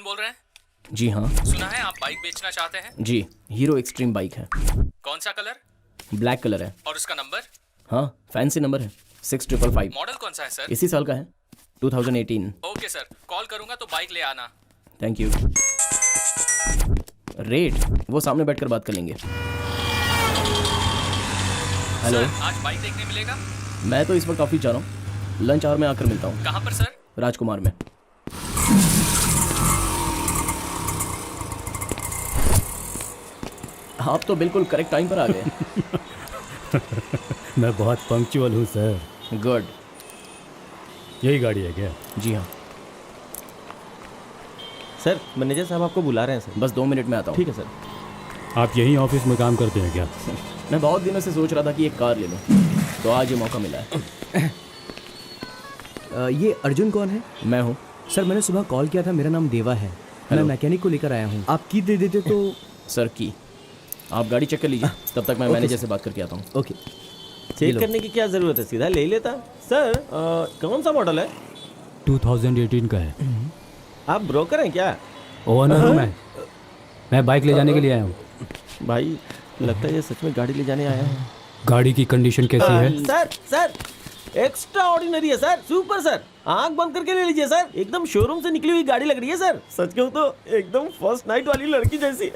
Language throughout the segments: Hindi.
बोल रहे हैं? जी हाँ। सुना है आप बाइक बेचना चाहते हैं? जी, हीरो एक्सट्रीम बाइक है। कौन सा कलर? ब्लैक कलर है। और उसका नंबर? हाँ, फैंसी नंबर है 6555। मॉडल कौन सा है सर? इसी साल का है, 2018। ओके सर, कॉल करूंगा तो बाइक ले आना। Thank you. रेट वो सामने बैठकर बात कर लेंगे। हेलो सर, आज बाइक देखने मिलेगा? मैं तो इस वक्त ऑफिस जा रहा हूँ, लंच आवर में आकर मिलता हूँ। कहाँ पर सर? राजकुमार में। आप तो बिल्कुल करेक्ट टाइम पर आ गए। मैं बहुत पंक्चुअल हूँ सर। गुड। यही गाड़ी है क्या? जी हाँ सर, मैनेजर साहब आपको बुला रहे हैं सर। बस 2 मिनट में आता हूँ। ठीक है सर। आप यहीं ऑफिस में काम करते हैं क्या? मैं बहुत दिनों से सोच रहा था कि एक कार ले लूँ, तो आज ये मौका मिला है। ये अर्जुन कौन है? मैं हूँ। सर मैंने सुबह कॉल किया था, मेरा नाम देवा है। मैं मैकेनिक को लेकर आया हूँ। आप की दे देते तो। सर की आप गाड़ी चेक कर लीजिए, तब तक मैं मैनेजर से बात करके आता हूँ। ओके। चेक करने की क्या जरूरत है, सीधा ले ही लेता। सर कौन सा मॉडल है? 2018 का है। आप ब्रोकर हैं क्या? ओनर हूँ मैं बाइक ले जाने के लिए आया हूँ। भाई लगता है ये सच में गाड़ी ले जाने आया है। गाड़ी की कंडीशन कैसी है? सर एक्स्ट्रा ऑर्डिनरी है सर, सुपर सर। आंख बंद करके ले लीजिए सर, एकदम शोरूम से निकली हुई गाड़ी लग रही है सर। सच कहूँ तो एकदम फर्स्ट नाइट वाली लड़की जैसी।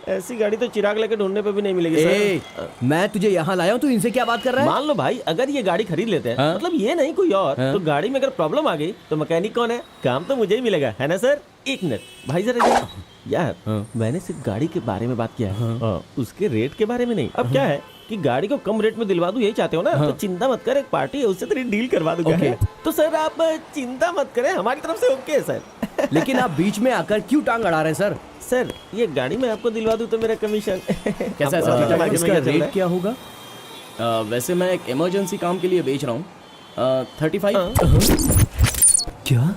ऐसी गाड़ी तो चिराग लेके ढूंढने पे भी नहीं मिलेगी ए, सर। मैं तुझे यहाँ लाया हूँ, तू इनसे क्या बात कर रहा है? मान लो भाई, अगर ये गाड़ी खरीद लेते हैं, हाँ? मतलब ये नहीं कोई और, हाँ? तो गाड़ी में अगर प्रॉब्लम आ गई तो मैकेनिक कौन है? काम तो मुझे ही मिलेगा, है ना सर? 1 मिनट भाई जरा यार, मैंने सिर्फ गाड़ी के बारे में बात किया है, उसके रेट के बारे में नहीं। अब क्या है कि गाड़ी को कम रेट में दिलवा दूं, यही चाहते हो ना? तो चिंता मत कर, एक पार्टी है उससे तेरी डील करवा दूंगा। ओके। तो सर आप चिंता मत करें, हमारी तरफ से ओके है सर। लेकिन आप बीच में आकर क्यों टांग अड़ा रहे हैं सर? सर ये गाड़ी मैं आपको दिलवा दूं तो मेरा कमीशन कैसा है अब, सर? मार्केट में इसका क्या चल रहा रेट है? क्या होगा? वैसे मैं एक इमरजेंसी काम के लिए बेच रहा हूँ, 35। क्या?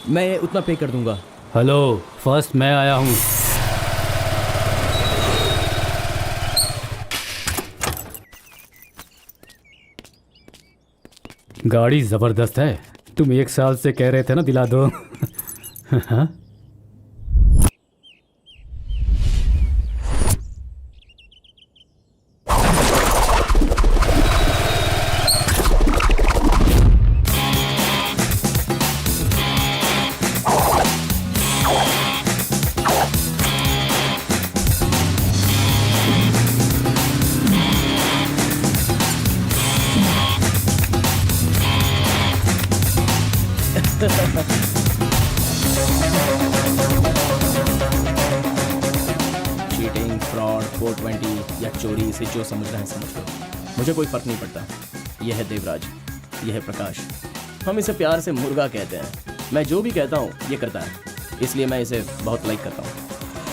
मैं उतना पे कर दूंगा। हेलो, फर्स्ट मैं आया हूँ। गाड़ी जबरदस्त है। तुम 1 साल से कह रहे थे ना दिला दो। हाँ? चीटिंग, फ्रॉड, 420 या चोरी, इसे जो समझ रहे हैं समझ लो, मुझे कोई फर्क नहीं पड़ता। यह है देवराज, यह है प्रकाश। हम इसे प्यार से मुर्गा कहते हैं। मैं जो भी कहता हूँ ये करता है, इसलिए मैं इसे बहुत लाइक करता हूँ।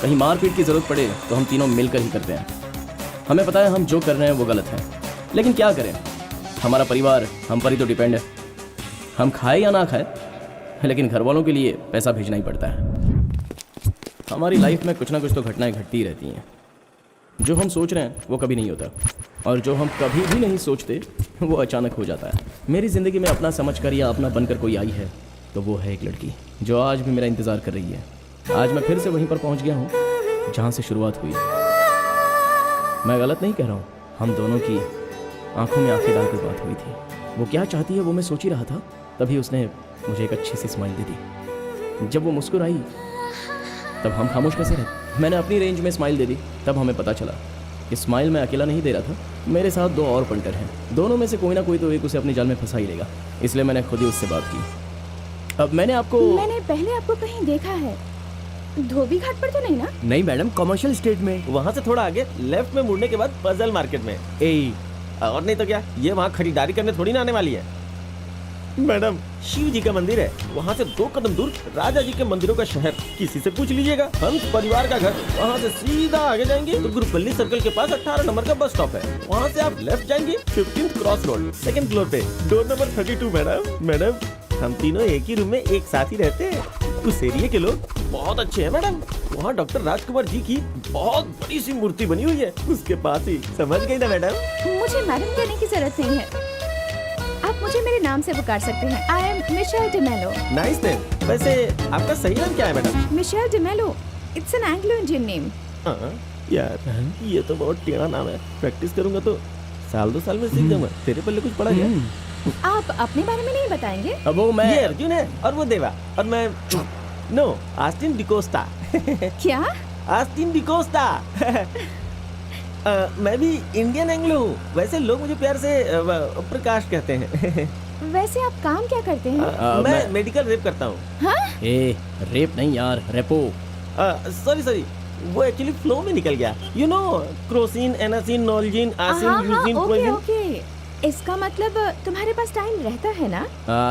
कहीं मारपीट की ज़रूरत पड़े तो हम तीनों मिलकर ही करते हैं। हमें पता है हम जो कर रहे हैं वो गलत है, लेकिन क्या करें, हमारा परिवार हम पर ही तो डिपेंड है। हम खाए या ना खाए, लेकिन घर वालों के लिए पैसा भेजना ही पड़ता है। हमारी लाइफ में कुछ ना कुछ तो घटनाएं घटती रहती हैं। जो हम सोच रहे हैं वो कभी नहीं होता, और जो हम कभी भी नहीं सोचते वो अचानक हो जाता है। मेरी ज़िंदगी में अपना समझकर या अपना बनकर कोई आई है तो वो है एक लड़की, जो आज भी मेरा इंतज़ार कर रही है। आज मैं फिर से वहीं पर पहुंच गया हूं जहां से शुरुआत हुई। मैं गलत नहीं कह रहा हूं, हम दोनों की आंखों में आंखें डालकर बात हुई थी। वो क्या चाहती है वो मैं सोच ही रहा था, तभी उसने मुझे एक अच्छी सी स्माइल दे दी। जब वो मुस्कुराई तब हम खामोश कैसे रहे। मैंने अपनी रेंज में स्माइल दे दी, तब हमें पता चला कि स्माइल मैं अकेला नहीं दे रहा था, मेरे साथ 2 और पंटर हैं। दोनों में से कोई ना कोई तो एक उसे अपने जाल में फंसा ही लेगा, इसलिए मैंने खुद ही उससे बात की। अब मैंने पहले आपको कहीं देखा है, धोबी घाट पर तो नहीं ना? नहीं मैडम, कमर्शियल स्टेट में। वहाँ से थोड़ा आगे लेफ्ट में मुड़ने के बाद पजल मार्केट में। और नहीं तो क्या, ये वहाँ खरीदारी करने थोड़ी ना आने वाली है। मैडम, शिव जी का मंदिर है, वहाँ से 2 कदम दूर राजा जी के मंदिरों का शहर। किसी से पूछ लीजिएगा, हंस परिवार का घर। वहाँ से सीधा आगे जाएंगे तो गुरुपल्ली सर्कल के पास 18 नंबर का बस स्टॉप है। वहाँ से आप लेफ्ट जाएंगे 15th cross road, 2nd floor पे, डोर नंबर 32। मैडम हम तीनों एक ही रूम में एक साथ ही रहते हैं। उस एरिया के लोग बहुत अच्छे हैं मैडम। वहाँ डॉक्टर राजकुमार जी की बहुत बड़ी सी मूर्ति बनी हुई है, उसके पास ही। समझ गई ना मैडम? मुझे मैडम कहने की जरूरत नहीं है। आप आप मुझे मेरे नाम से पुकार सकते हैं। I am Michelle D'Mello. Nice name. वैसे आपका सही नाम क्या है madam? Michelle D'Mello, it's an Anglo Indian name. हाँ, यार ये तो बहुत टेढ़ा नाम है। प्रैक्टिस करूंगा तो साल 2 साल में सीख जाऊंगा। तेरे पल्ले कुछ पड़ा है? आप अपने बारे में नहीं बताएंगे? अब वो मैं ये अर्जुन है और वो देवा और मैं नो आस्टिन डिकोस्टा। क्या? Austin D'Costa. मैं भी इंडियन एंग्लो हूँ। वैसे लोग मुझे प्यार से प्रकाश कहते हैं। वैसे आप काम क्या करते हैं? मैं मैं- मेडिकल रेप करता हूँ। हाँ? ए रेप नहीं यार, रेपो। सॉरी वो एक्चुअली फ्लो में निकल गया। यू नो क्रोसिन, एनासिन, नोलजिन, आसिन, यूजिन, ओके प्रोजिन। ओके। इसका मतलब तुम्हारे पास टाइम रहता है ना?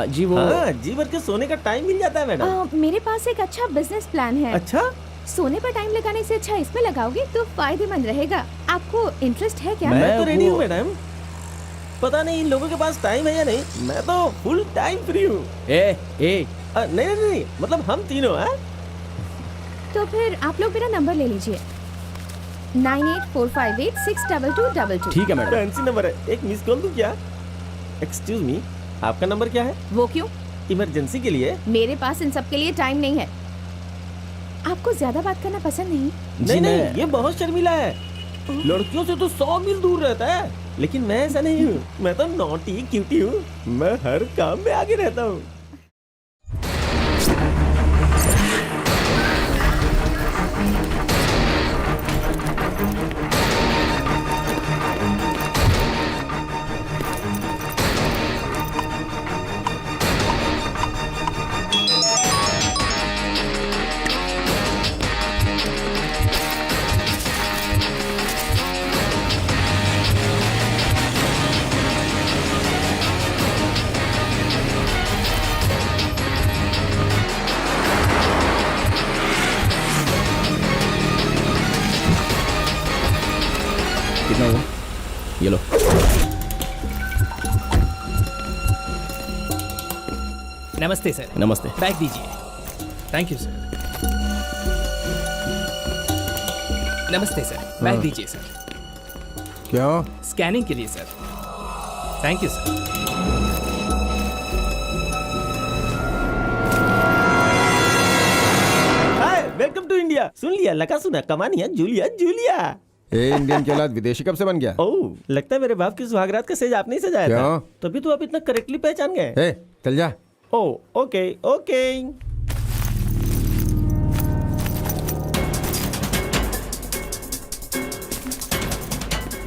जी वो हाँ, जी भर के सोने का टाइम मिल जाता है मैडम। मेरे पास एक अच्छा बिजनेस प्लान है। अच्छा, सोने पर टाइम लगाने से अच्छा इसमें लगाओगे तो फायदेमंद रहेगा। आपको इंटरेस्ट है क्या? मैं तो रेडी वो- हूँ मैडम। पता नहीं इन लोगों के पास टाइम है या नहीं। मैं तो फुल टाइम फ्री हूँ। ए नहीं, मतलब हम तीनों हैं। तो फिर आप लोग मेरा नंबर ले लीजिए, 9845862222। ठीक है मैडम। फैंसी नंबर है। एक मिस कॉल दूं क्या? एक्सक्यूज मी, आपका नंबर क्या है? वो क्यों? इमरजेंसी के लिए। मेरे पास इन सब के लिए टाइम नहीं है। आपको ज्यादा बात करना पसंद नहीं? नहीं, मैं- ये बहुत शर्मिला है। लड़कियों से तो 100 मील दूर रहता है, लेकिन मैं ऐसा नहीं हूँ। मैं तो नॉटी क्यूटी हूँ। मैं हर काम में आगे रहता हूँ। कितना हुआ? ये लो। नमस्ते सर। नमस्ते। बैग दीजिए। Thank you sir. नमस्ते सर। बैग दीजिए सर। क्यों? स्कैनिंग के लिए sir. Thank you sir. Hi, welcome to India. सुन लिया, लगा सुना, कमानिया, जूलिया जूलिया। ए इंडियन के औलाद विदेशी कब से बन गया? ओह, लगता है मेरे बाप की सुहागरात का सेज आपने ही सजाया क्यों? था। तभी तो आप इतना करेक्टली पहचान गए। ए चल जा। Oh, okay okay.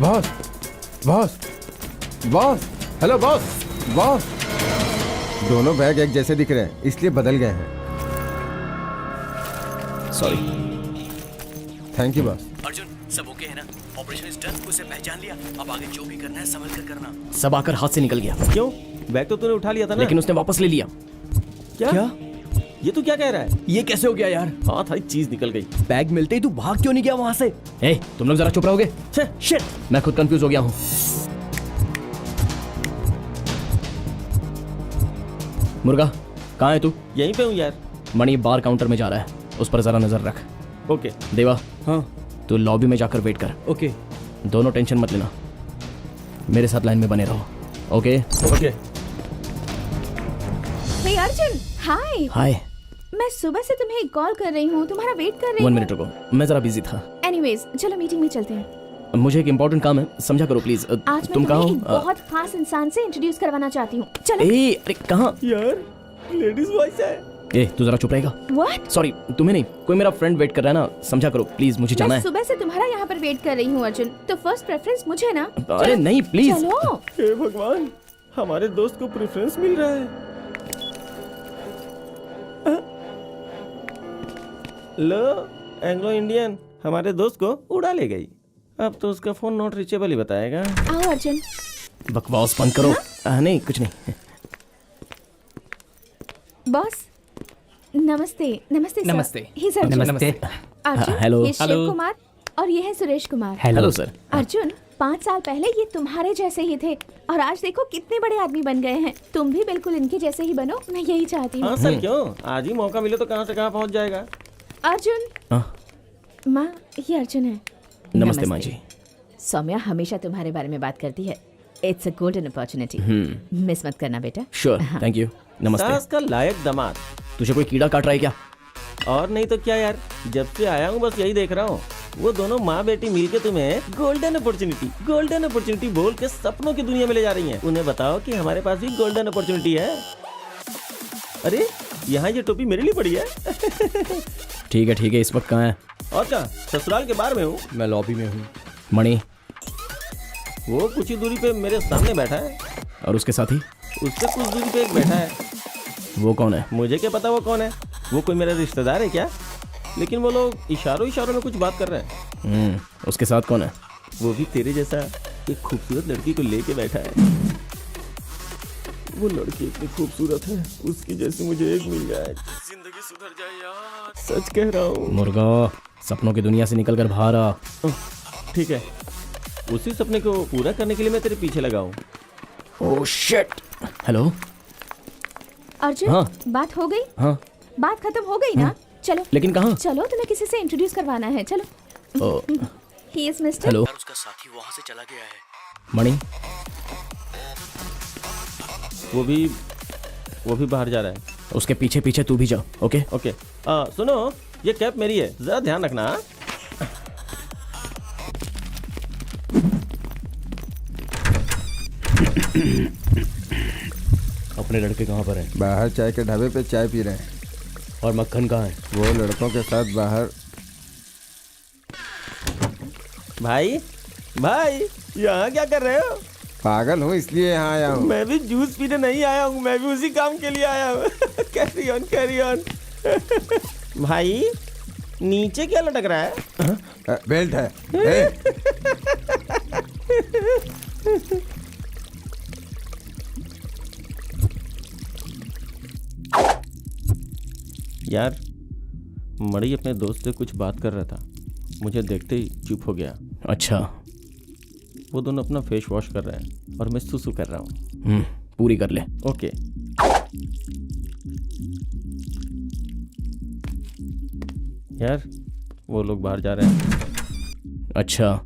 Boss boss boss, hello boss. Boss, दोनों बैग एक जैसे दिख रहे हैं इसलिए बदल गए हैं। Sorry. Thank you boss. Arjun, सब ओके है ना? ऑपरेशन इज डन, उसे पहचान लिया। अब आगे जो भी करना है संभल कर करना। सब आकर हाथ से निकल गया, क्यों? बैग तो तूने उठा लिया था ना? लेकिन उसने वापस ले लिया। क्या? ये तू क्या कह रहा है? ये कैसे हो गया यार? हाँ, थारी चीज निकल गई। बैग मिलते ही तू भाग क्यों नहीं गया वहां से? ए तुम लोग जरा चुप रहोगे? शिट। मैं खुद कंफ्यूज हो गया हूँ। मुर्गा कहाँ है तू? यहीं पे हूँ यार। मणि बार काउंटर में जा रहा है, उस पर जरा नजर रख। ओके। देवा हाँ तू लॉबी में जाकर वेट कर। ओके। दोनों टेंशन मत लेना, मेरे साथ लाइन में बने रहो। Okay okay. Hey Arjun, hi. Hi. मैं सुबह से तुम्हें कॉल कर रही हूँ, तुम्हारा वेट कर रही 1 हूँ। मिनट रुको, मैं जरा बिजी था। एनीवेज, चलो मीटिंग में चलते हैं। मुझे एक इम्पोर्टेंट काम है, समझा करो प्लीज। आज तुम मैं कहाँ तुम्हें एक हो? बहुत खास इंसान से इंट्रोड्यूस करवाना चाहती हूँ। चलो। ए अरे कहाँ? यार, लेडीज वॉइस है। ए तू जरा चुप रहेगा? व्हाट? सॉरी तुम्हें नहीं, कोई मेरा फ्रेंड वेट कर रहा है ना, समझा करो प्लीज, मुझे जाना मैं है। सुबह से तुम्हारा यहाँ पर वेट कर रही हूँ अर्जुन, तो फर्स्ट प्रेफरेंस मुझे ना। अरे चलो। नहीं प्लीज। चलो। हे भगवान, हमारे दोस्त को प्रेफरेंस मिल रहा है। लो, एंग्लो इंडियन हमारे दोस्त को उड़ा ले गई। अब तो उसका फोन नॉट रीचेबल ही बताएगा। आओ अर्जुन। बकवास बंद करो। नहीं कुछ नहीं। बॉस, नमस्ते। नमस्ते सर। नमस्ते। Hi sir. नमस्ते। अर्जुन, हेलो। ये शिव हेलो। कुमार और ये है सुरेश कुमार। Hello sir. अर्जुन, 5 साल पहले ये तुम्हारे जैसे ही थे और आज देखो कितने बड़े आदमी बन गए हैं। तुम भी बिल्कुल इनके जैसे ही बनो, मैं यही चाहती हूँ। हाँ सर, क्यों? आज ही मौका मिले तो कहाँ से कहाँ पहुँच जाएगा। अर्जुन, हाँ, माँ, ये अर्जुन है। नमस्ते माँ जी। सौम्या हमेशा तुम्हारे बारे में बात करती है। It's a golden opportunity, miss मत करना बेटा। श्योर, थैंक यू, नमस्ते। सास का लायक दामाद। तुझे कोई कीड़ा काट रहा है क्या? और नहीं तो क्या यार, जब से आया हूँ बस यही देख रहा हूँ। वो दोनों माँ बेटी मिलके तुम्हें गोल्डन अपॉर्चुनिटी बोल के सपनों की दुनिया में ले जा रही हैं। उन्हें बताओ कि हमारे पास भी गोल्डन अपॉर्चुनिटी है। अरे यहाँ ये टोपी मेरे लिए पड़ी है। ठीक है, इस वक्त कहाँ है? और क्या, ससुराल के बाहर में हूँ। मैं लॉबी में हूँ। मणि? वो कुछ ही दूरी पे मेरे सामने बैठा है। और उसके साथी? उससे कुछ दूरी पे एक बैठा है। वो कौन है? मुझे क्या पता वो कौन है। वो कोई मेरा रिश्तेदार है क्या? लेकिन वो लोग इशारों में कुछ बात कर रहे हैं। उसके साथ कौन है? वो भी तेरे जैसा एक खूबसूरत लड़की को लेके बैठा है। वो लड़की इतनी खूबसूरत है, उसकी जैसी मुझे एक मिल जाए, जिंदगी सुधर जाए यार। सच कह रहा हूँ। मुर्गा, सपनों की दुनिया से निकलकर बाहर आ। ठीक है, उसी सपने को पूरा करने के लिए मैं तेरे पीछे लगा हूँ। Oh shit. हेलो। अर्जुन, हाँ। बात हो गई? हाँ। बात खत्म हो गई ना? चलो। लेकिन कहाँ? चलो, तुम्हें किसी से इंट्रोड्यूस करवाना है, चलो। He is mister. हेलो। यार उसका साथी वहां से चला गया है। मणि? वो भी बाहर जा रहा है। उसके पीछे पीछे तू भी जा। Okay okay. सुनो, ये कैप मेरी है, जरा ध्यान रखना। अपने लड़के कहाँ पर हैं? बाहर चाय के ढाबे पे चाय पी रहे हैं। और मक्खन कहाँ है? वो लड़कों के साथ बाहर। भाई यहाँ क्या कर रहे हो? पागल हूँ इसलिए यहाँ आया हूँ। मैं भी जूस पीने नहीं आया हूँ, मैं भी उसी काम के लिए आया हूँ। Carry on. भाई नीचे क्या लटक रहा है? बेल्ट है। ए, यार मणि अपने दोस्त से कुछ बात कर रहा था, मुझे देखते ही चुप हो गया। अच्छा। वो दोनों अपना फेस वॉश कर रहे हैं और मैं सुसु कर रहा हूँ। पूरी कर ले। ओके। यार वो लोग बाहर जा रहे हैं। अच्छा।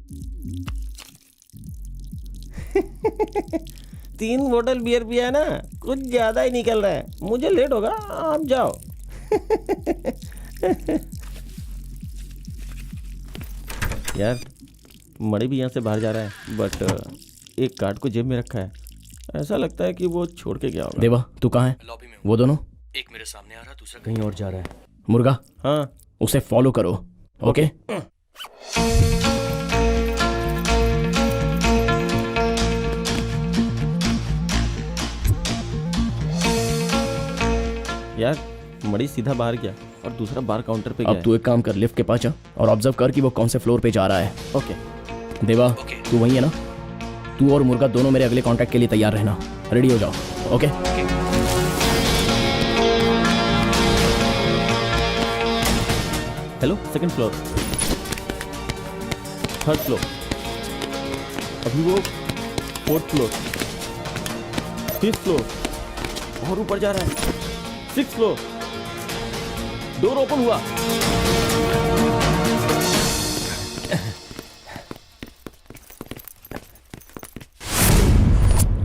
3 बोतल बियर पिया है ना, कुछ ज्यादा ही निकल रहा है। मुझे लेट होगा, आप जाओ। यार मणि भी यहाँ से बाहर जा रहा है, बट एक कार्ड को जेब में रखा है। ऐसा लगता है कि वो छोड़ के गया होगा। देवा, तू कहाँ है? लॉबी में वो दोनों? एक मेरे सामने आ रहा, दूसरा कहीं और जा रहा है। मुर्गा, हाँ। उसे फॉलो करो। ओके? यार मणि सीधा बाहर गया और दूसरा बार काउंटर पे गया। अब तू एक काम कर, लिफ्ट के पास जा और ऑब्जर्व कर कि वो कौन से फ्लोर पे जा रहा है। ओके। देवा, ओके। तू वही है ना? तू और मुर्गा दोनों मेरे अगले कांटेक्ट के लिए तैयार रहना। रेडी हो जाओ। Okay? Hello, second floor, third floor, अभी वो 4th फ्लोर, 5th फ्लोर, और ऊपर जा रहा है। 6th फ्लोर, डोर ओपन हुआ।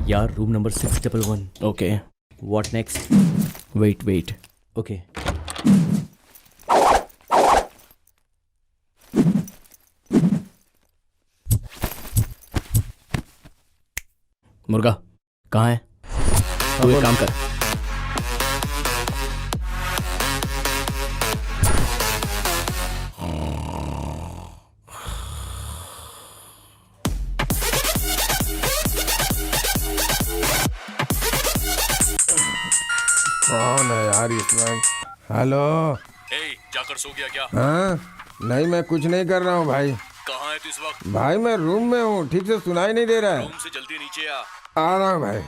यार room number 611। Okay. What next? Wait. Okay. मुर्गा कहाँ है? तू एक काम कर, कौन है यार इसमें? हेलो। जाकर सो गया क्या? हाँ, नहीं मैं कुछ नहीं कर रहा हूँ भाई। कहाँ है तू इस वक्त? भाई मैं रूम में हूँ, ठीक से सुनाई नहीं दे रहा है। रूम से जल्दी नीचे आ। आ रहा हूँ भाई।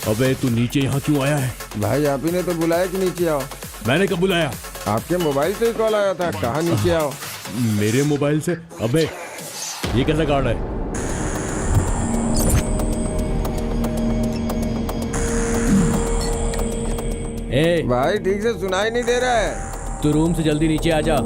अबे तू नीचे यहाँ क्यों आया है? भाई आप ही ने तो बुलाया कि नीचे आओ। मैंने कब बुलाया? आपके मोबाइल से ही कॉल आया था, कहा नीचे आओ। मेरे मोबाइल से? अबे ये कैसा कार्ड है? ए, भाई ठीक से सुनाई नहीं दे रहा है। तू रूम से जल्दी नीचे आ जा।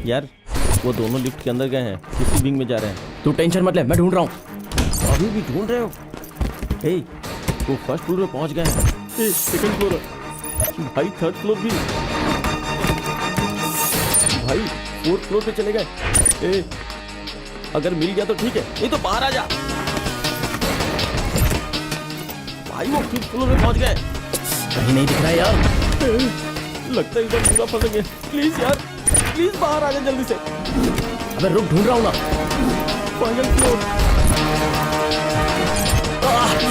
यार वो दोनों लिफ्ट के अंदर गए हैं, किसी विंग में जा रहे हैं। तू टेंशन मत ले, मैं ढूंढ रहा हूँ। अभी भी ढूंढ रहे हो? हे, वो फर्स्ट फ्लोर में पहुंच गए हैं। सेकंड फ्लोर, भाई थर्ड फ्लोर भी, भाई फोर्थ फ्लोर पे चले गए। अगर मिल गया तो ठीक है, नहीं तो बाहर आ जा। भाई वो फिफ्थ फ्लोर में पहुंच गए। कहीं नहीं दिख रहा है यार। लगता है इधर पूरा फंसेंगे। प्लीज यार, प्लीज बाहर आ जा जल्दी से। अबे रुक, ढूंढ रहा हूँ ना। Final floor.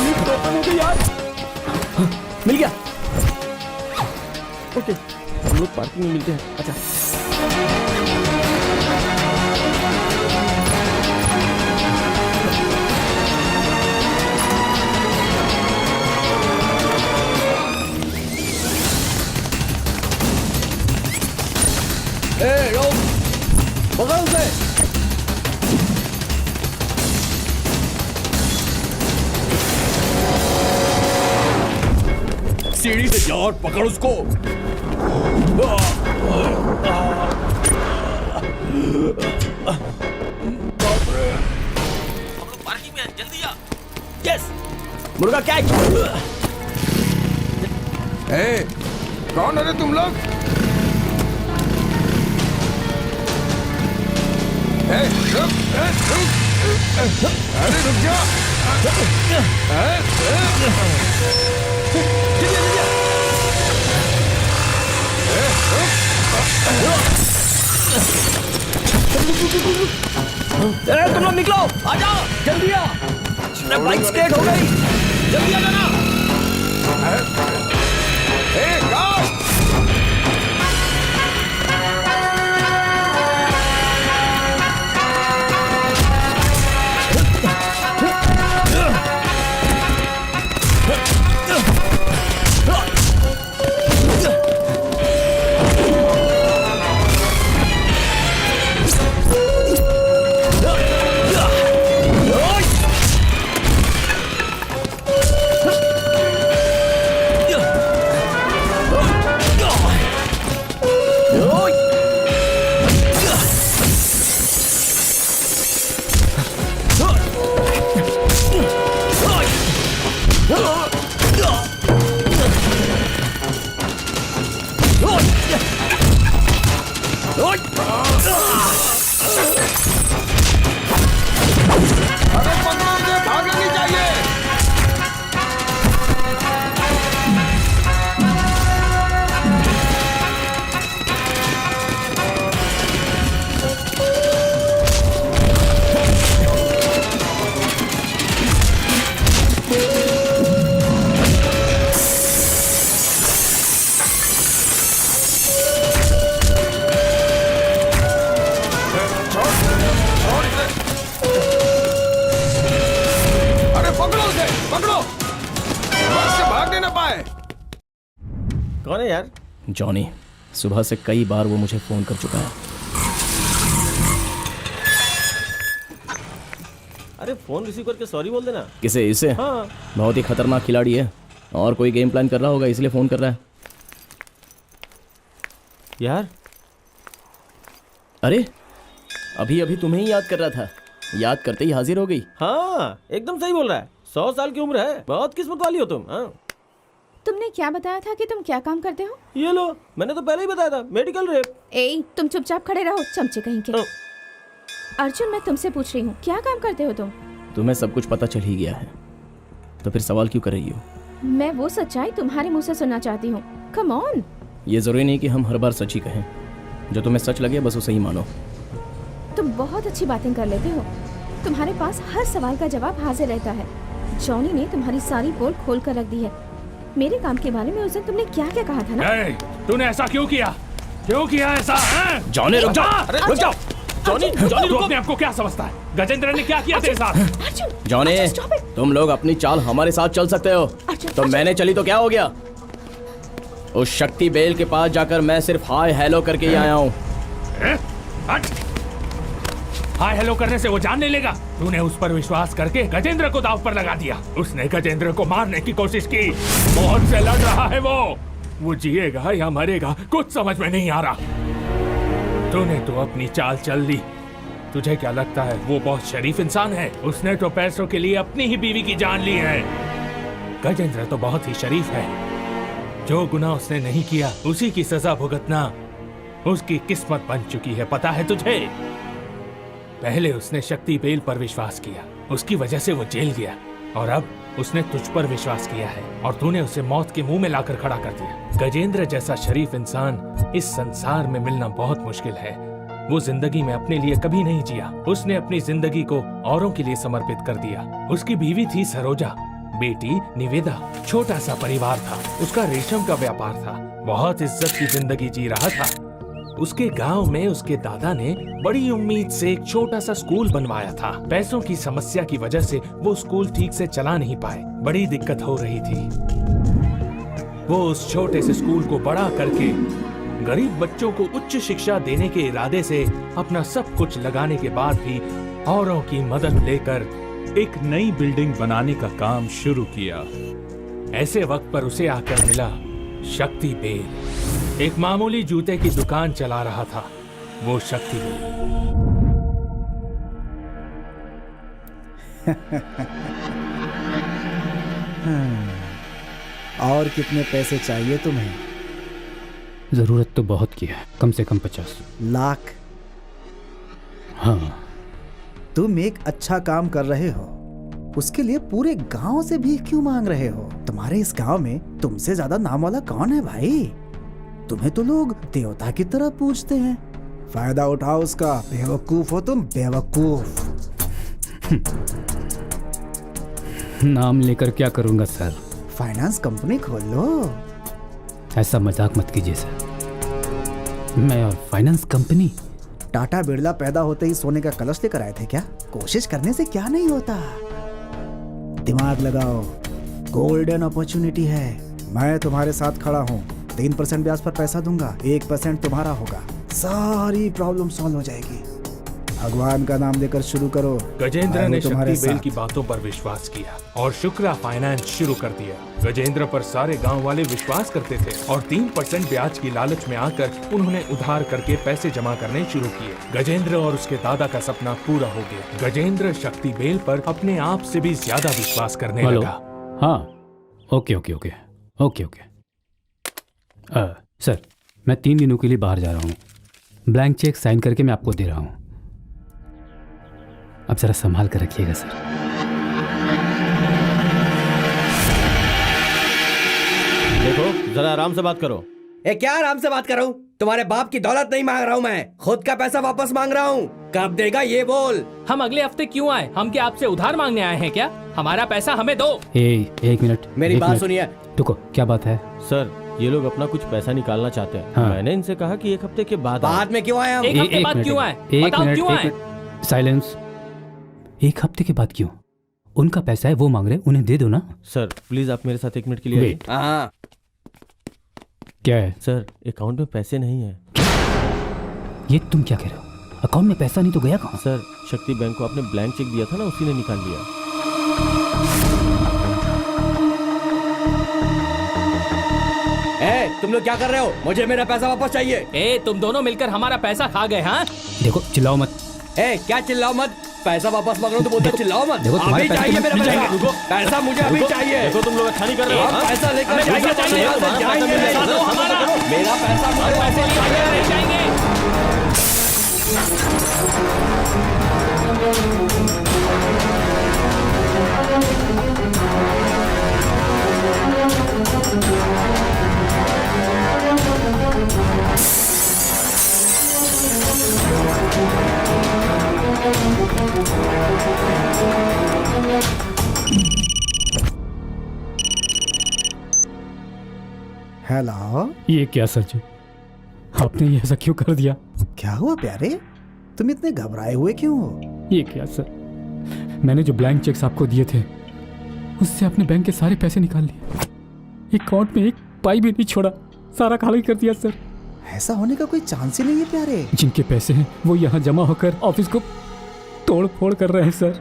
लिफ्ट ओपन हो गई यार। मिल गया। ओके, हम लोग पार्किंग में मिलते हैं। अच्छा, पकड़ उसे। सीढ़ी से जाओ और पकड़ उसको। पार्किंग में जल्दी आ। यस, मुर्गा कैच। ए, कौन हो रे तुम लोग? ए, रुक, अरे रुक जा। तुम लोग निकलो, आ जाओ जल्दी आ। बाइक स्केट हो गई, जल्दी आ जाना। ए, गाओ। अरे पकड़ो उसे, भागना नहीं चाहिए। अरे पकड़ो उसे, पकड़ो, वहां से भागने ना पाए। कौन है यार? जॉनी, सुबह से कई बार वो मुझे फोन कर चुका है। अरे फोन रिसीव करके सॉरी बोल देना। किसे? इसे? हाँ। बहुत ही खतरनाक खिलाड़ी है और कोई गेम प्लान कर रहा होगा, इसलिए फोन कर रहा है। यार अरे अभी अभी तुम्हें ही याद कर रहा था, याद करते ही हाजिर हो गई। हाँ, एकदम सही बोल रहा है। 100 साल की उम्र है, बहुत किस्मत वाली हो तुम। हाँ, तुमने क्या बताया था कि तुम क्या काम करते हो? ये लो, मैंने तो पहले ही बताया था, मेडिकल रेप। ए, तुम चुपचाप खड़े रहो, चमचे कहीं के। हाँ। अर्जुन, मैं तुमसे पूछ रही हूँ, क्या काम करते हो तुम? तुम्हें सब कुछ पता चल ही गया है, तो फिर सवाल क्यों कर रही हो? मैं वो सच्चाई तुम्हारे मुंह से सुनना चाहती हूँ। Come on. ये जरूरी नहीं कि हम हर बार सच ही कहें, जो तुम्हें सच लगे बस उसे ही मानो। तुम बहुत अच्छी बातें कर लेते हो, तुम्हारे पास हर सवाल का जवाब हाजिर रहता है। जॉनी ने तुम्हारी सारी पोल खोल कर रख दी है। मेरे काम के बारे में उस दिन तुमने क्या क्या कहा था ना? तूने ऐसा क्यों किया? क्यों किया ऐसा? जॉनी रुक जाओ, रुक जाओ। जॉनी तू रुको। अपने आप को क्या समझता है? गजेंद्र ने क्या किया तेरे साथ? Arjun Johnny stop it. तुम लोग अपनी चाल हमारे साथ चल सकते हो, अर्जुन, तो अर्जुन। मैंने चली तो क्या हो गया? उस शक्ति बेल के पास जाकर मैं सिर्फ हाय हेलो करके ही आया हूँ। हट! हाय हेलो करने से वो जान नहीं लेगा। तूने उस पर विश्वास करके गजेंद्र को दांव पर लगा दिया। उसने गजेंद्र को मारने की कोशिश की। मौत से लड़ रहा है वो जिएगा या मरेगा कुछ समझ में नहीं आ रहा। तूने तो अपनी चाल चल ली। तुझे क्या लगता है वो बहुत शरीफ इंसान है? उसने तो पैसों के लिए अपनी ही बीवी की जान ली है। गजेंद्र तो बहुत ही शरीफ है। जो गुनाह उसने नहीं किया उसी की सजा भुगतना उसकी किस्मत बन चुकी है, पता है तुझे? पहले उसने शक्ति बेल पर विश्वास किया, उसकी वजह से वो जेल गया, और अब उसने तुझ पर विश्वास किया है और तूने उसे मौत के मुंह में लाकर खड़ा कर दिया। गजेंद्र जैसा शरीफ इंसान इस संसार में मिलना बहुत मुश्किल है। वो जिंदगी में अपने लिए कभी नहीं जिया। उसने अपनी जिंदगी को औरों के लिए समर्पित कर दिया। उसकी बीवी थी सरोजा, बेटी निवेदा, छोटा सा परिवार था। उसका रेशम का व्यापार था, बहुत इज्जत की जिंदगी जी रहा था। उसके गांव में उसके दादा ने बड़ी उम्मीद से एक छोटा सा स्कूल बनवाया था। पैसों की समस्या की वजह से वो स्कूल ठीक से चला नहीं पाए, बड़ी दिक्कत हो रही थी। वो उस छोटे से स्कूल को बड़ा करके गरीब बच्चों को उच्च शिक्षा देने के इरादे से अपना सब कुछ लगाने के बाद भी औरों की मदद लेकर एक नई बिल्डिंग बनाने का काम शुरू किया। ऐसे वक्त पर उसे आकर मिला शक्ति बेल। एक मामूली जूते की दुकान चला रहा था वो शक्ति बेल। और कितने पैसे चाहिए तुम्हें? जरूरत तो बहुत की है, कम से कम 50 लाख। हाँ। तुम एक अच्छा काम कर रहे हो, उसके लिए पूरे गांव से भीख क्यों मांग रहे हो? तुम्हारे इस गांव में तुमसे ज्यादा नाम वाला कौन है भाई? तुम्हें तो लोग देवता की तरह पूजते हैं। फायदा उठाओ उसका। बेवकूफ हो तुम, बेवकूफ। नाम लेकर क्या करूंगा सर? फाइनेंस कंपनी खोल लो। ऐसा मजाक मत कीजिए सर। मैं और फाइनेंस कंपनी? टाटा बिरला पैदा होते ही सोने का कलश लेकर आए थे क्या? कोशिश करने से क्या नहीं होता। दिमाग लगाओ, गोल्डन अपॉर्चुनिटी है। मैं तुम्हारे साथ खड़ा हूँ। 3% ब्याज पर पैसा दूंगा, 1% तुम्हारा होगा। सारी प्रॉब्लम सॉल्व हो जाएगी। भगवान का नाम लेकर शुरू करो। गजेंद्र ने शक्ति बेल साथ। की बातों पर विश्वास किया और शुक्रा फाइनेंस शुरू कर दिया। गजेंद्र पर सारे गांव वाले विश्वास करते थे और 3% ब्याज की लालच में आकर उन्होंने उधार करके पैसे जमा करने शुरू किए। गजेंद्र और उसके दादा का सपना पूरा हो गया। गजेंद्र शक्ति बेल पर अपने आप से भी ज्यादा विश्वास करने हेलो? लगा। हाँ, okay okay okay okay okay. Sir, मैं 3 दिनों के लिए बाहर जा रहा हूँ। ब्लैंक चेक साइन करके मैं आपको दे रहा हूँ। अब जरा संभाल कर रखिएगा सर। देखो जरा आराम से बात करो। क्या आराम से बात कर रहा हूँ? तुम्हारे बाप की दौलत नहीं मांग रहा हूँ, मैं खुद का पैसा वापस मांग रहा हूँ। कब देगा ये बोल। हम अगले हफ्ते क्यों आए? हम क्या आपसे उधार मांगने आए हैं क्या? हमारा पैसा हमें दो। एक मिनट, मेरी एक बात मिनट। सुनिए। रुको, क्या बात है? सर ये लोग अपना कुछ पैसा निकालना चाहते हैं। हाँ। मैंने इनसे कहा कि 1 हफ्ते के बाद आओ। बाद में क्यों आए हम? एक हफ्ते बाद क्यों आए? बताओ क्यों आए? साइलेंस। 1 हफ्ते के बाद क्यों? उनका पैसा है, वो मांग रहे, उन्हें दे दो ना। सर प्लीज आप मेरे साथ 1 मिनट के लिए आइए। वेट, हाँ, क्या है? सर अकाउंट में पैसे नहीं है। ये तुम क्या कह रहे हो? अकाउंट में पैसा नहीं तो गया कहाँ? सर शक्ति बैंक को आपने ब्लैंक चेक दिया था ना, उसी ने निकाल लिया। तुम लोग क्या कर रहे हो? मुझे मेरा पैसा वापस चाहिए। तुम दोनों मिलकर हमारा पैसा खा गए। हाँ, देखो, चिल्लाओ मत। क्या चिल्लाओ मत? पैसा वापस मांग रहा हूँ तो बोलते चिल्लाओ मत। देखो, तुम्हारे अभी पैसे चाहिए तुम्हें मेरा मिल पैसा। जाएंगे। पैसा मुझे अभी चाहिए। देखो तुम लोग अच्छा नहीं कर रहे हो। हम हाँ? पैसा लेकर हमें जाएंगे, पैसा जाएंगे, चाहिए, जाएंगे, हमारा पैसा जाएंगे। हमारा मेरा पैसा मुझे पैसे वापस लिए चाहिए। रह जाएंगे। हेलो, ये क्या सर जी, आपने ये ऐसा क्यों कर दिया? क्या हुआ प्यारे? तुम इतने घबराए हुए क्यों हो? ये क्या सर, मैंने जो ब्लैंक चेक्स आपको दिए थे उससे आपने बैंक के सारे पैसे निकाल लिए। अकाउंट में एक पाई भी नहीं छोड़ा, सारा खाली कर दिया सर। ऐसा होने का कोई चांस ही नहीं है प्यारे। जिनके पैसे हैं वो यहाँ जमा होकर ऑफिस को तोड़ फोड़ कर रहे हैं सर।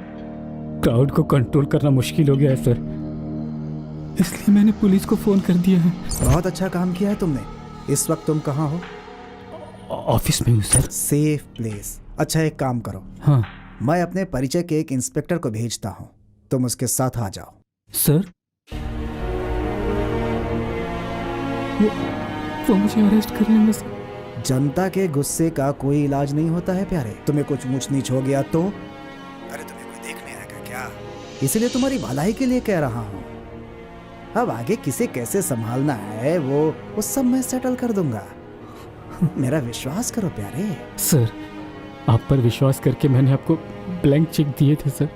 क्राउड को कंट्रोल करना मुश्किल हो गया है सर, इसलिए मैंने पुलिस को फोन कर दिया है। बहुत अच्छा काम किया है तुमने। इस वक्त तुम कहाँ हो? ऑफिस में हूँ सर। Safe place. अच्छा एक काम करो, हाँ मैं अपने परिचय के एक इंस्पेक्टर को भेजता हूँ, तुम उसके साथ आ जाओ। सर। वो मुझे अरेस्ट कर लेंगे सर। जनता के गुस्से का कोई इलाज नहीं होता है प्यारे। तुम्हें कुछ ऊंच नीच हो गया तो? अरे तुम्हें कोई देखने आएगा क्या? इसलिए तुम्हारी भलाई के लिए कह रहा हूँ। अब आगे किसे कैसे संभालना है वो सब मैं सेटल कर दूंगा। मेरा विश्वास करो प्यारे। सर, आप पर विश्वास करके मैंने आपको ब्लैंक चेक दिए थे सर।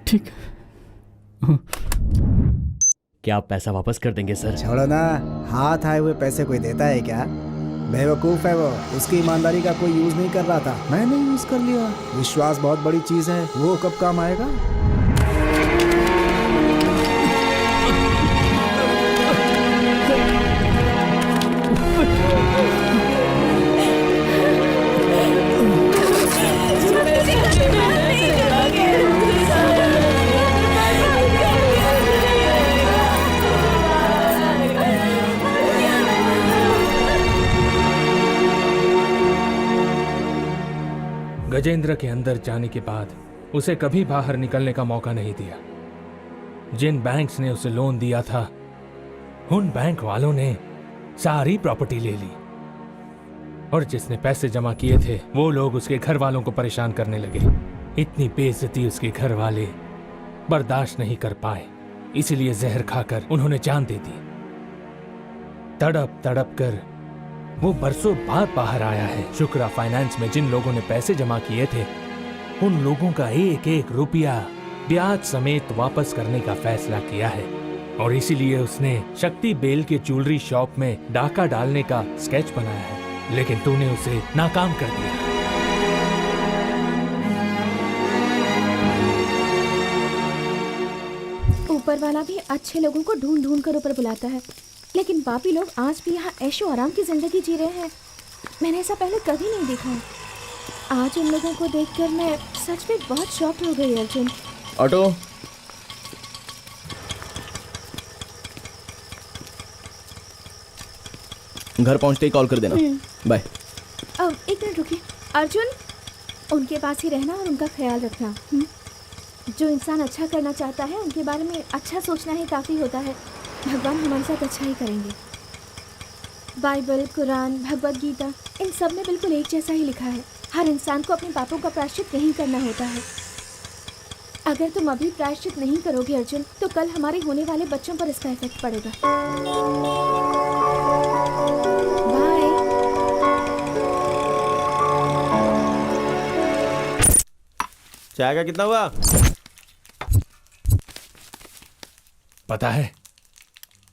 ठीक है। क्या आप पैसा वापस कर देंगे सर? छोड़ो ना, हाथ आए हुए पैसे कोई देता है क्या? बेवकूफ है वो, उसकी ईमानदारी का कोई यूज नहीं कर रहा था, मैंने यूज कर लिया। विश्वास बहुत बड़ी चीज है, वो कब काम आएगा? गजेंद्र के अंदर जाने के बाद उसे कभी बाहर निकलने का मौका नहीं दिया। जिन बैंक्स ने उसे लोन दिया था उन बैंक वालों ने सारी प्रॉपर्टी ले ली, और जिसने पैसे जमा किए थे वो लोग उसके घर वालों को परेशान करने लगे। इतनी बेइज्जती उसके घर वाले बर्दाश्त नहीं कर पाए, इसीलिए जहर खाकर उन्होंने जान दे दी। तड़प तड़प कर वो बरसों बाद बाहर आया है। शुक्रा फाइनेंस में जिन लोगों ने पैसे जमा किए थे उन लोगों का एक एक रुपया ब्याज समेत वापस करने का फैसला किया है, और इसीलिए उसने शक्ति बेल के ज्वेलरी शॉप में डाका डालने का स्केच बनाया है, लेकिन तूने उसे नाकाम कर दिया। ऊपर वाला भी अच्छे लोगों को ढूंढ ढूंढ कर ऊपर बुलाता है, लेकिन बाकी लोग आज भी यहाँ ऐशो आराम की जिंदगी जी रहे हैं। मैंने ऐसा पहले कभी नहीं देखा है। आज उन लोगों को देखकर मैं सच में बहुत शॉक्ड हो गई। अर्जुन, ऑटो। घर पहुंचते ही कॉल कर देना। बाय। अब एक मिनट रुकिए। अर्जुन, उनके पास ही रहना और उनका ख्याल रखना। जो इंसान अच्छा करना चाहता है उनके बारे में अच्छा सोचना ही काफ़ी होता है। भगवान हमारे साथ अच्छा ही करेंगे। बाइबल, कुरान, भगवद गीता, इन सब में बिल्कुल एक जैसा ही लिखा है, हर इंसान को अपने पापों का प्रायश्चित नहीं करना होता है। अगर तुम अभी प्रायश्चित नहीं करोगे अर्जुन, तो कल हमारे होने वाले बच्चों पर इसका इफेक्ट पड़ेगा। बाय। चाय का कितना हुआ? पता है,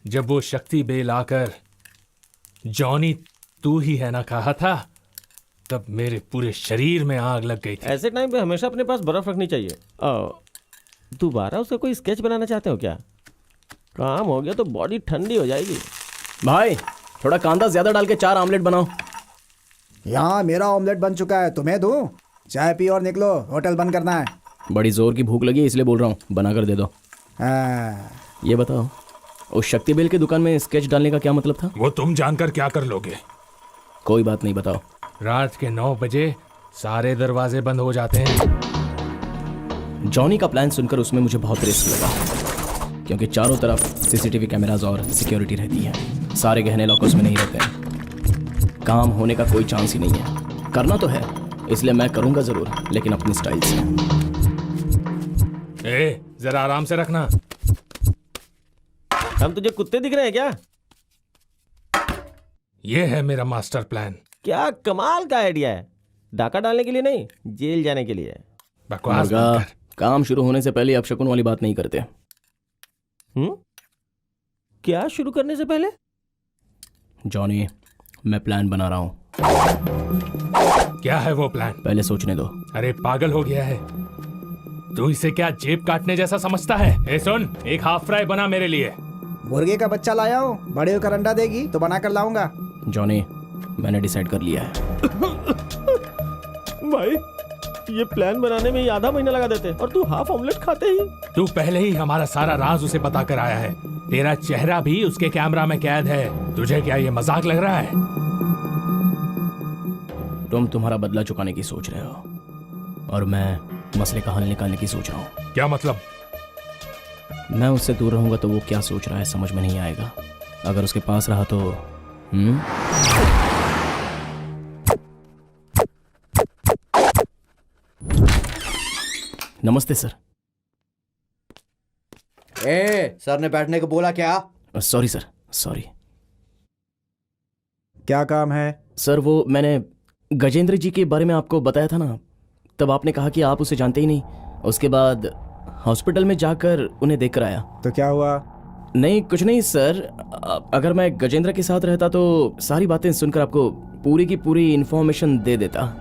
जब वो शक्ति बेल आकर जॉनी तू ही है ना कहा था, तब मेरे पूरे शरीर में आग लग गई थी। ऐसे टाइम पे हमेशा अपने पास बर्फ रखनी चाहिए। दोबारा उसका कोई स्केच बनाना चाहते हो क्या? काम हो गया तो बॉडी ठंडी हो जाएगी। भाई थोड़ा कांदा ज्यादा डाल के 4 आमलेट बनाओ। यहाँ मेरा ऑमलेट बन चुका है, तुम्हें दूं? चाय पी और निकलो, होटल बंद करना है। बड़ी जोर की भूख लगी इसलिए बोल रहा हूँ, बना कर दे दो। ये बताओ, उस शक्ति बेल की दुकान में स्केच डालने का क्या मतलब था? वो तुम जानकर क्या कर लोगे? कोई बात नहीं, बताओ। रात के 9 बजे सारे दरवाजे बंद हो जाते हैं। जॉनी का प्लान सुनकर उसमें मुझे बहुत रिस्क लगा, क्योंकि चारों तरफ सीसीटीवी कैमरास और सिक्योरिटी रहती है। सारे गहने लॉकर्स में नहीं रहते हैं। काम होने का कोई चांस ही नहीं है। करना तो है, इसलिए मैं करूंगा जरूर, लेकिन अपनी स्टाइल से। जरा आराम से रखना। हम तुझे कुत्ते दिख रहे हैं क्या? ये है मेरा मास्टर प्लान। क्या कमाल का आइडिया है। डाका डालने के लिए नहीं, जेल जाने के लिए। बकवास मत कर। काम शुरू होने से पहले अपशकुन वाली बात नहीं करते। क्या शुरू करने से पहले? जॉनी, मैं प्लान बना रहा हूँ। क्या है वो प्लान? पहले सोचने दो। अरे पागल हो गया है तू, इसे क्या जेब काटने जैसा समझता है? ए सुन, एक हाफ फ्राई बना मेरे लिए। मुर्गे का बच्चा लाया हूँ, बड़े होकर अंडा देगी तो बना कर लाऊंगा। जॉनी, मैंने डिसाइड कर लिया है। भाई ये प्लान बनाने में ही आधा महीना लगा देते और तू हाफ ऑमलेट खाते ही। तू पहले ही हमारा सारा राज उसे पता कर आया है। तेरा चेहरा भी उसके कैमरा में कैद है। तुझे क्या ये मजाक लग रहा है? तुम तुम्हारा बदला चुकाने की सोच रहे हो और मैं मसले का हल निकालने की सोच रहा हूँ। क्या मतलब? मैं उससे दूर रहूंगा तो वो क्या सोच रहा है समझ में नहीं आएगा। अगर उसके पास रहा तो नमस्ते सर। सर ने बैठने को बोला क्या? Sorry sir, sorry. क्या काम है? सर वो मैंने गजेंद्र जी के बारे में आपको बताया था ना, तब आपने कहा कि आप उसे जानते ही नहीं। उसके बाद हॉस्पिटल में जाकर उन्हें देखकर आया। तो क्या हुआ? नहीं कुछ नहीं सर, अगर मैं गजेंद्र के साथ रहता तो सारी बातें सुनकर आपको पूरी की पूरी इंफॉर्मेशन दे देता।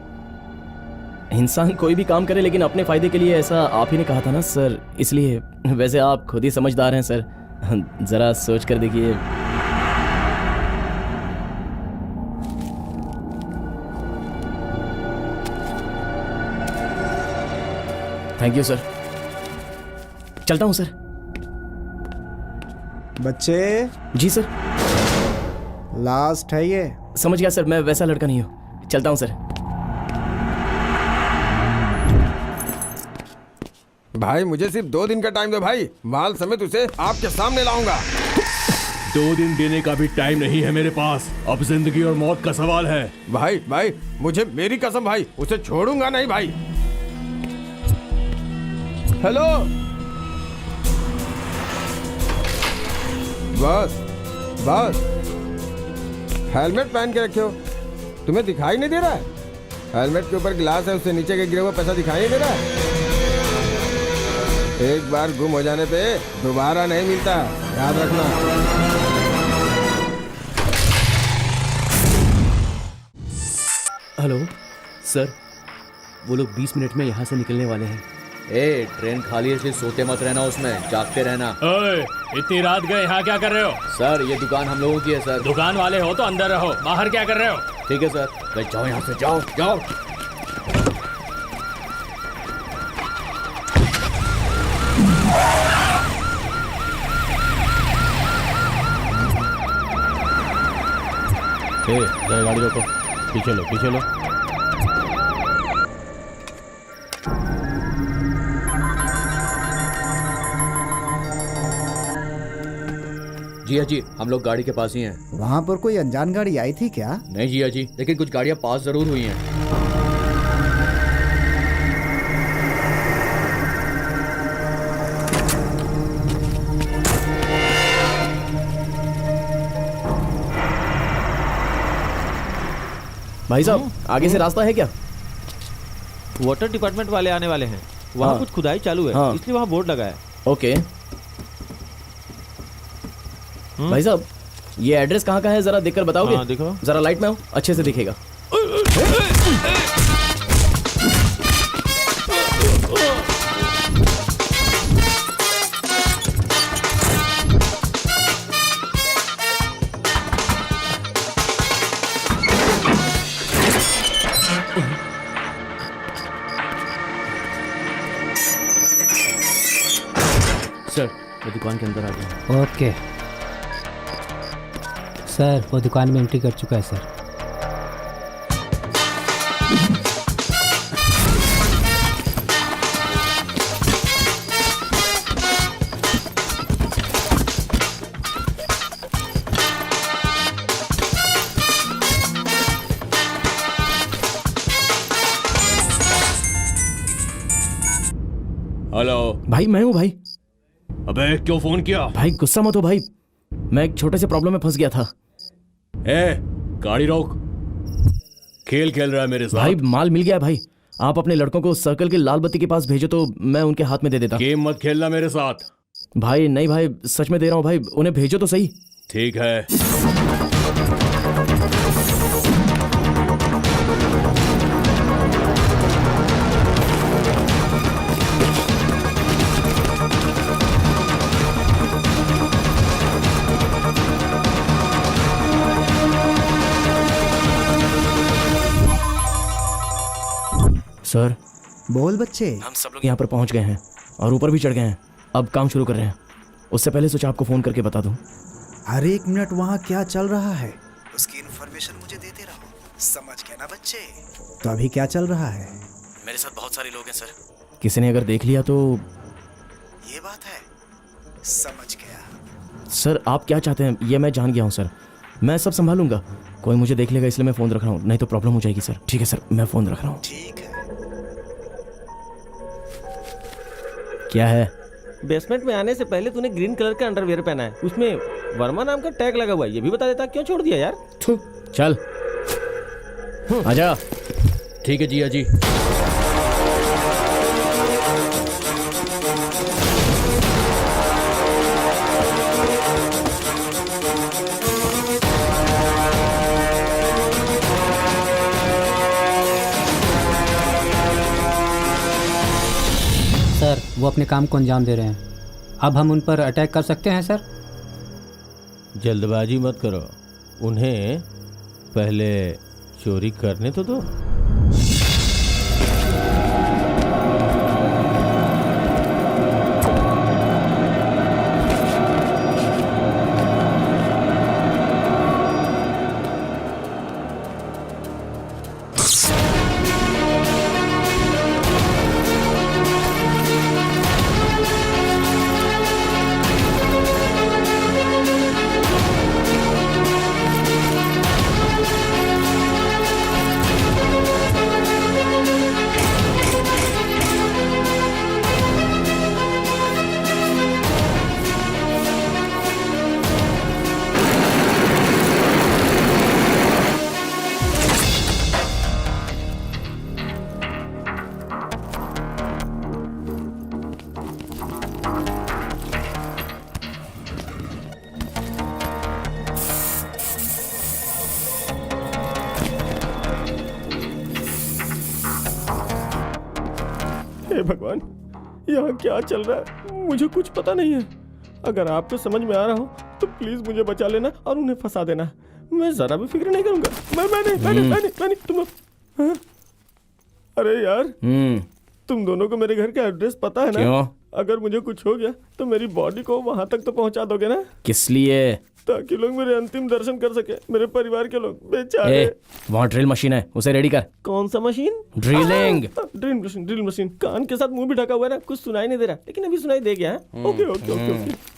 इंसान कोई भी काम करे लेकिन अपने फायदे के लिए, ऐसा आप ही ने कहा था ना सर, इसलिए। वैसे आप खुद ही समझदार हैं सर, जरा सोच कर देखिए। थैंक यू सर, चलता हूं सर। बच्चे। जी सर। लास्ट है ये। समझ गया सर, मैं वैसा लड़का नहीं हूं। चलता हूं सर। भाई मुझे सिर्फ 2 दिन का टाइम दो भाई, माल समेत उसे आपके सामने लाऊंगा। 2 दिन देने का भी टाइम नहीं है मेरे पास, अब जिंदगी और मौत का सवाल है। भाई भाई मुझे मेरी कसम भाई, उसे छोड़ूंगा नहीं भाई। हेलो बस बस, हेलमेट पहन के रखे हो, तुम्हें दिखाई नहीं दे रहा है? हेलमेट के ऊपर गिलास है, उससे नीचे के गिरे हुआ पैसा दिखाई नहीं दे रहा है? एक बार गुम हो जाने पे दोबारा नहीं मिलता, याद रखना। हेलो सर, वो लोग 20 मिनट में यहाँ से निकलने वाले हैं। ट्रेन खाली है, सोते मत रहना, उसमें जागते रहना। ओए, इतनी रात गए यहाँ क्या कर रहे हो? सर ये दुकान हम लोगों की है सर। दुकान वाले हो तो अंदर रहो, बाहर क्या कर रहे हो? ठीक है सर, बस जाओ यहाँ से, जाओ जाओ। गाड़ी रोको, पीछे लो पीछे लो। जिया जी, हम लोग गाड़ी के पास ही हैं। वहाँ पर कोई अनजान गाड़ी आई थी क्या? नहीं जिया जी, लेकिन कुछ गाड़ियाँ पास जरूर हुई हैं। भाई साहब, आगे से रास्ता है क्या? वाटर डिपार्टमेंट वाले आने वाले हैं, वहाँ हाँ। कुछ खुदाई चालू है, इसलिए वहाँ बोर्ड लगा है। ओके। भाई साहब, ये एड्रेस कहाँ का है, जरा देखकर बताओगे? हाँ, देखो। जरा लाइट में आओ, अच्छे से दिखेगा। सर वो दुकान के अंदर आ गया। ओके सर, वो दुकान में एंट्री कर चुका है सर। हेलो भाई मैं हूँ भाई। अबे क्यों फोन किया? भाई गुस्सा मत हो भाई, मैं एक छोटे से प्रॉब्लम में फंस गया था। गाड़ी रोक, खेल खेल रहा है मेरे साथ? भाई माल मिल गया है भाई, आप अपने लड़कों को सर्कल के लाल बत्ती के पास भेजो तो मैं उनके हाथ में दे देता। गेम मत खेलना मेरे साथ। भाई नहीं भाई, सच में दे रहा हूँ भाई, उन्हें भेजो तो सही। ठीक है। सर बोल बच्चे। हम सब लोग यहाँ पर पहुँच गए हैं और ऊपर भी चढ़ गए हैं। अब काम शुरू कर रहे हैं। उससे पहले सोचा आपको फ़ोन करके बता दूं। हर एक मिनट वहाँ क्या चल रहा है उसकी इन्फॉर्मेशन मुझे देते रहो, समझ गए ना बच्चे? तो अभी क्या चल रहा है? मेरे साथ बहुत सारे लोग हैं सर। किसी ने अगर देख लिया तो। ये बात है, समझ गया। सर आप क्या चाहते हैं ये मैं जान गया हूँ सर। मैं सब संभालूंगा। कोई मुझे देख लेगा इसलिए मैं फ़ोन रख रहा हूँ, नहीं तो प्रॉब्लम हो जाएगी सर। ठीक है सर, मैं फ़ोन रख रहा हूँ। ठीक है। क्या है? बेसमेंट में आने से पहले तूने ग्रीन कलर का अंडरवियर पहना है, उसमें वर्मा नाम का टैग लगा हुआ है। ये भी बता देता, क्यों छोड़ दिया यार? चल आजा। ठीक है जिया जी। सर वो अपने काम को अंजाम दे रहे हैं, अब हम उन पर अटैक कर सकते हैं सर? जल्दबाजी मत करो, उन्हें पहले चोरी करने तो दो। हे भगवान, यहाँ क्या चल रहा है मुझे कुछ पता नहीं है। अगर आपको समझ में आ रहा हो तो प्लीज मुझे बचा लेना और उन्हें फंसा देना। मैं जरा भी फिक्र नहीं करूंगा। मैं तुम। हाँ? अरे यार, तुम दोनों को मेरे घर का एड्रेस पता है ना? क्यों? अगर मुझे कुछ हो गया तो मेरी बॉडी को वहां तक तो पहुंचा दोगे ना? किस लिए? ताकि लोग मेरे अंतिम दर्शन कर सके, मेरे परिवार के लोग बेचारे। वहाँ ड्रिल मशीन है, उसे रेडी कर। कौन सा मशीन? ड्रिलिंग। Drill machine. कान के साथ मुंह भी ढका हुआ है ना, कुछ सुनाई नहीं दे रहा, लेकिन अभी सुनाई दे गया है। Okay okay okay okay.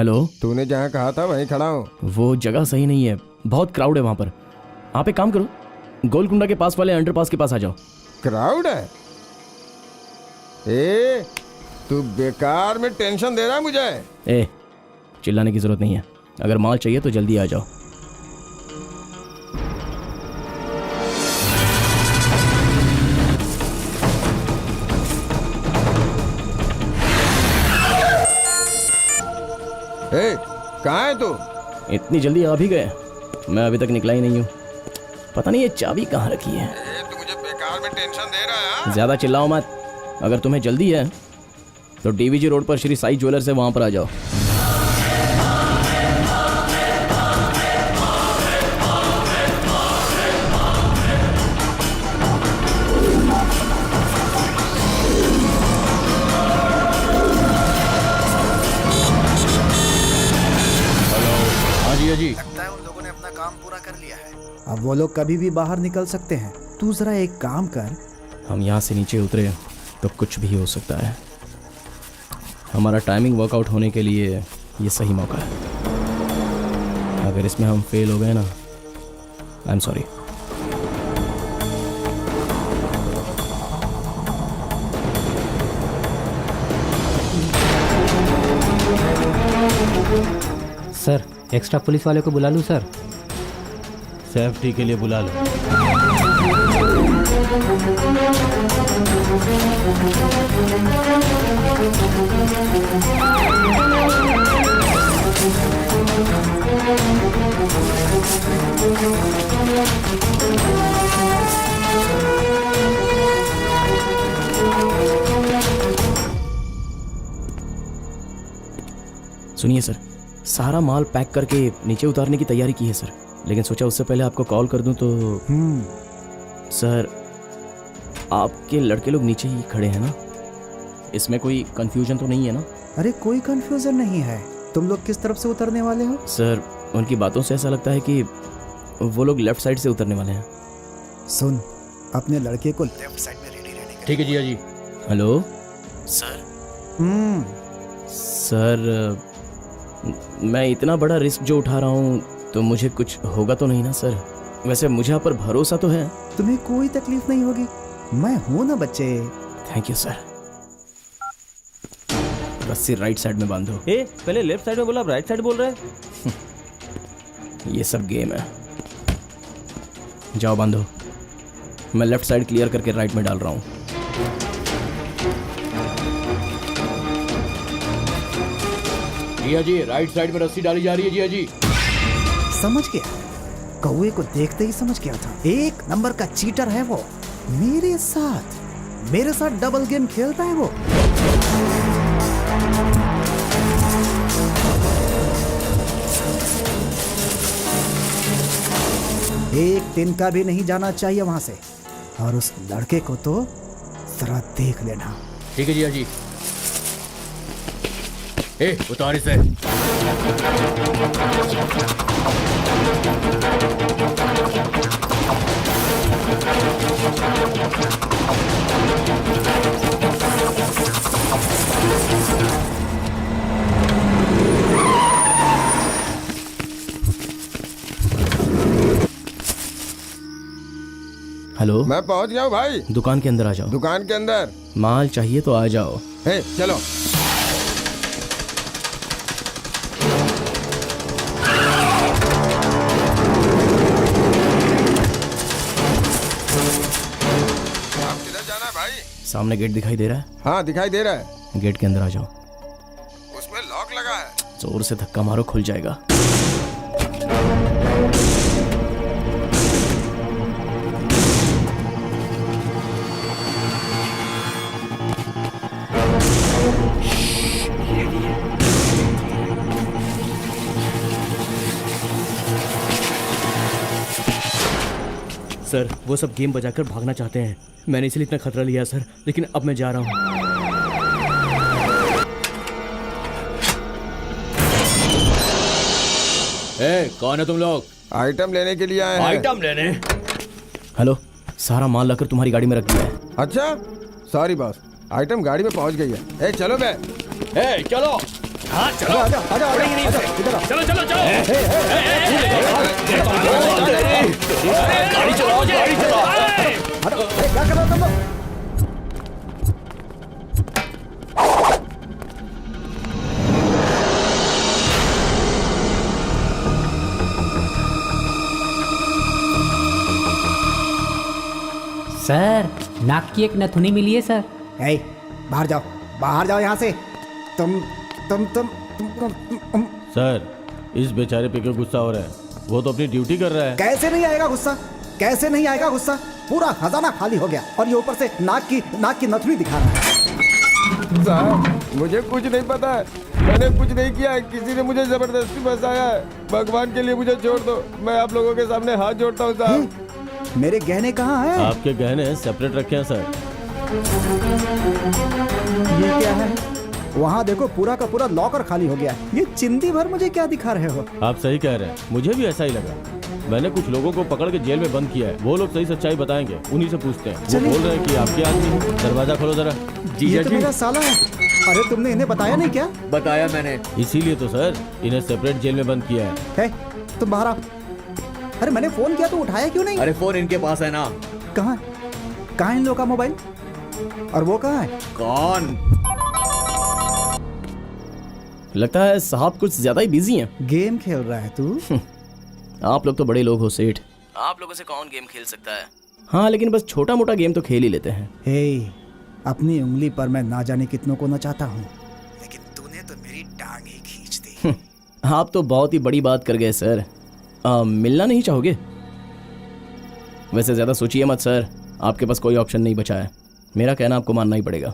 Hello, तूने जहाँ कहा था वहीं खड़ा हूँ। वो जगह सही नहीं है, बहुत क्राउड है वहां पर। आप एक काम करो, गोलकुंडा के पास वाले अंडरपास के पास आ जाओ। क्राउड है? ए, तू बेकार में टेंशन दे रहा है मुझे। ए, चिल्लाने की जरूरत नहीं है। अगर माल चाहिए तो जल्दी आ जाओ। ए, कहाँ है तू? इतनी जल्दी आ भी गए? मैं अभी तक निकला ही नहीं हूँ। पता नहीं ये चाबी कहाँ रखी है। तू मुझे बेकार में टेंशन दे रहा है। ज्यादा चिल्लाओ मत। अगर तुम्हें जल्दी है तो डीवीजी रोड पर श्री साई ज्वेलर्स है, वहां पर आ जाओ। जी, लगता है उन लोगों ने अपना काम पूरा कर लिया है। अब वो लोग कभी भी बाहर निकल सकते हैं। तू जरा एक काम कर। हम यहाँ से नीचे उतरे तो कुछ भी हो सकता है। हमारा टाइमिंग वर्कआउट होने के लिए ये सही मौका है। अगर इसमें हम फेल हो गए ना, I am sorry. Sir, extra police वाले को बुला लूँ सर? सेफ्टी के लिए बुला लो। सुनिए सर, सारा माल पैक करके नीचे उतारने की तैयारी की है सर, लेकिन सोचा उससे पहले आपको कॉल कर दूं तो। सर, आपके लड़के लोग नीचे ही खड़े हैं ना? इसमें कोई कंफ्यूजन तो नहीं है ना? अरे कोई कंफ्यूजन नहीं है। तुम लोग किस तरफ से उतरने वाले हो? सर, उनकी बातों से ऐसा लगता है कि वो लोग लेफ्ट साइड से उतरने वाले हैं। सुन, अपने लड़के को लेफ्ट साइड में रेडी रहने का। ठीक है जी। Hello sir. सर, मैं इतना बड़ा रिस्क जो उठा रहा हूँ तो मुझे कुछ होगा तो नहीं ना सर? वैसे मुझे आप पर भरोसा तो है। तुम्हें कोई तकलीफ नहीं होगी, मैं हूं ना बच्चे। Thank you sir. रस्सी राइट साइड में बांधो। ए, पहले लेफ्ट साइड में बोला, अब राइट साइड बोल रहा है। ये सब गेम है। जाओ बांधो। मैं लेफ्ट साइड क्लियर करके राइट में डाल रहा हूँ। जिया जी, राइट साइड में रस्सी डाली जा रही है। जिया जी समझ गया, कौवे को देखते ही समझ गया था। एक नंबर का चीटर है वो। मेरे साथ डबल गेम खेलता है वो। एक दिन का भी नहीं जाना चाहिए वहां से। और उस लड़के को तो जरा देख लेना। ठीक है जिया जी। ए, उतार इसे। हेलो, मैं पहुंच गया हूँ भाई। दुकान के अंदर आ जाओ। दुकान के अंदर? माल चाहिए तो आ जाओ। हे, चलो। सामने गेट दिखाई दे रहा है? हाँ, दिखाई दे रहा है। गेट के अंदर आ जाओ। उसमें लॉक लगा है। जोर से धक्का मारो, खुल जाएगा। सर, वो सब गेम बजाकर भागना चाहते हैं। मैंने इसलिए इतना खतरा लिया सर, लेकिन अब मैं जा रहा हूँ। ए, कौन है तुम लोग? आइटम लेने के लिए आए हैं। आइटम लेने? हेलो, सारा माल लाकर तुम्हारी गाड़ी में रख दिया है। अच्छा, सॉरी बॉस, आइटम गाड़ी में पहुंच गई है। ए, चलो बे। ए, चलो। हाँ चलो, आजा, आजा, आजा, उड़ेंगे नहीं आजा, इसे। इधर आओ। चलो चलो चलो। गाड़ी चलाओ, गाड़ी चलाओ। हटो, क्या कर रहे हो तुम लोग? सर नाक की एक नथुनी मिली है सर। ए, बाहर जाओ यहाँ से। तुम सर, इस बेचारे पे क्यों गुस्सा हो रहा है? वो तो अपनी ड्यूटी कर रहा है। कैसे नहीं आएगा गुस्सा? पूरा खजाना खाली हो गया और ये ऊपर से नाक की नथुनी दिखा रहा है। साहब मुझे कुछ नहीं पता है, मैंने कुछ नहीं किया है, किसी ने मुझे जबरदस्ती फंसाया है। भगवान के लिए मुझे छोड़ दो, मैं आप लोगों के सामने हाथ जोड़ता हूँ साहब। मेरे गहने कहाँ हैं? आपके गहने सेपरेट रखे हैं सर। ये क्या है? वहाँ देखो पूरा का पूरा लॉकर खाली हो गया है। ये चिंदी भर मुझे क्या दिखा रहे हो? आप सही कह रहे हैं, मुझे भी ऐसा ही लगा। मैंने कुछ लोगों को पकड़ के जेल में बंद किया है, वो लोग सही सच्चाई बताएंगे, उन्हीं से पूछते हैं। वो बोल रहे हैं कि आपके आदमी हैं। दरवाजा खोलो जरा। ये तो मेरा साला है। अरे तुमने इन्हें बताया नहीं क्या? बताया मैंने, इसीलिए तो सर इन्हें सेपरेट जेल में बंद किया है। तुम बाहर आओ। अरे मैंने फोन किया तो उठाया क्यों नहीं? अरे फोन इनके पास है ना। कहाँ है इन लोगों का मोबाइल? और वो कहाँ है? कौन? लगता है साहब कुछ ज्यादा ही बिजी हैं। गेम खेल रहा है तू? आप लोग तो बड़े लोग हो सेठ, आप लोगों से कौन गेम खेल सकता है? हाँ लेकिन बस छोटा मोटा गेम तो खेल ही लेते हैं। हे, अपनी उंगली पर मैं ना जाने कितनों को नचाता हूँ, लेकिन तूने तो मेरी टांग ही खींच दी। आप तो बहुत ही बड़ी बात कर गए सर। मिलना नहीं चाहोगे? वैसे ज्यादा सोचिए मत सर, आपके पास कोई ऑप्शन नहीं बचा है। मेरा कहना आपको मानना ही पड़ेगा।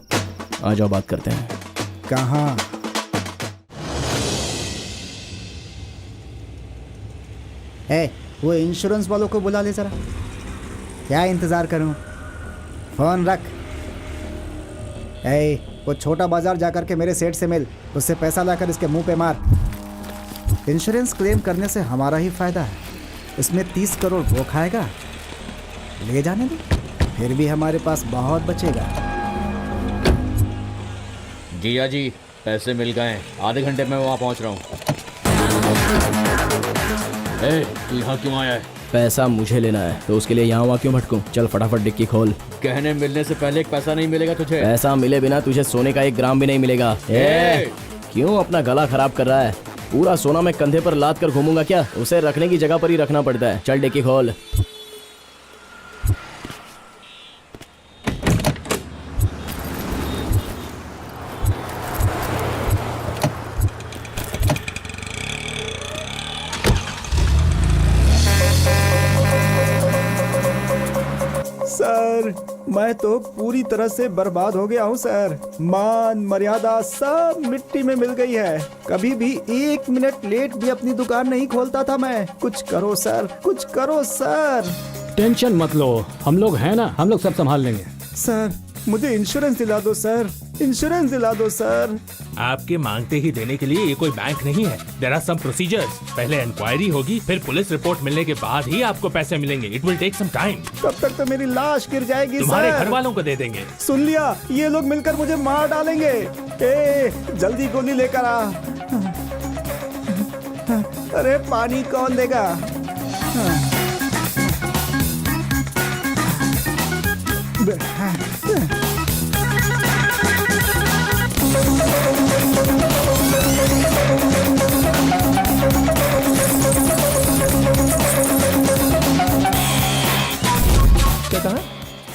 आ जाओ बात करते हैं। कहाँ? वो इंश्योरेंस वालों को बुला ले जरा। क्या इंतजार करूं? फोन रख। वो छोटा बाजार जाकर के मेरे सेठ से मिल, उससे पैसा लाकर इसके मुंह पे मार। इंश्योरेंस क्लेम करने से हमारा ही फायदा है, इसमें 30 करोड़ वो खाएगा। ले जाने दो, फिर भी हमारे पास बहुत बचेगा। जीजा जी पैसे मिल गए, आधे घंटे में वहाँ पहुँच रहा हूँ। यहाँ क्यों आया है? पैसा मुझे लेना है तो उसके लिए यहाँ वहाँ क्यों भटकूं? चल फटाफट डिक्की खोल। गहने मिलने से पहले एक पैसा नहीं मिलेगा तुझे। पैसा मिले बिना तुझे सोने का 1 ग्राम भी नहीं मिलेगा। क्यों अपना गला खराब कर रहा है? पूरा सोना मैं कंधे पर लाद कर घूमूंगा क्या? उसे रखने की जगह पर ही रखना पड़ता है। चल डिक्की खोल। सर मैं तो पूरी तरह से बर्बाद हो गया हूँ सर। मान मर्यादा सब मिट्टी में मिल गई है। कभी भी 1 मिनट लेट भी अपनी दुकान नहीं खोलता था मैं। कुछ करो सर, कुछ करो सर। टेंशन मत लो, हम लोग हैं ना, हम लोग सब संभाल लेंगे। सर मुझे इंश्योरेंस दिला दो सर, इंश्योरेंस दिला दो सर। आपके मांगते ही देने के लिए ये कोई बैंक नहीं है। There are some procedures. पहले इंक्वायरी होगी, फिर पुलिस रिपोर्ट मिलने के बाद ही आपको पैसे मिलेंगे। It will take some time. तब तक तो मेरी लाश गिर जाएगी। तुम्हारे सर घर वालों को दे देंगे। सुन लिया, ये लोग मिलकर मुझे मार डालेंगे। जल्दी गोली लेकर आ। अरे पानी कौन देगा? क्या कहा?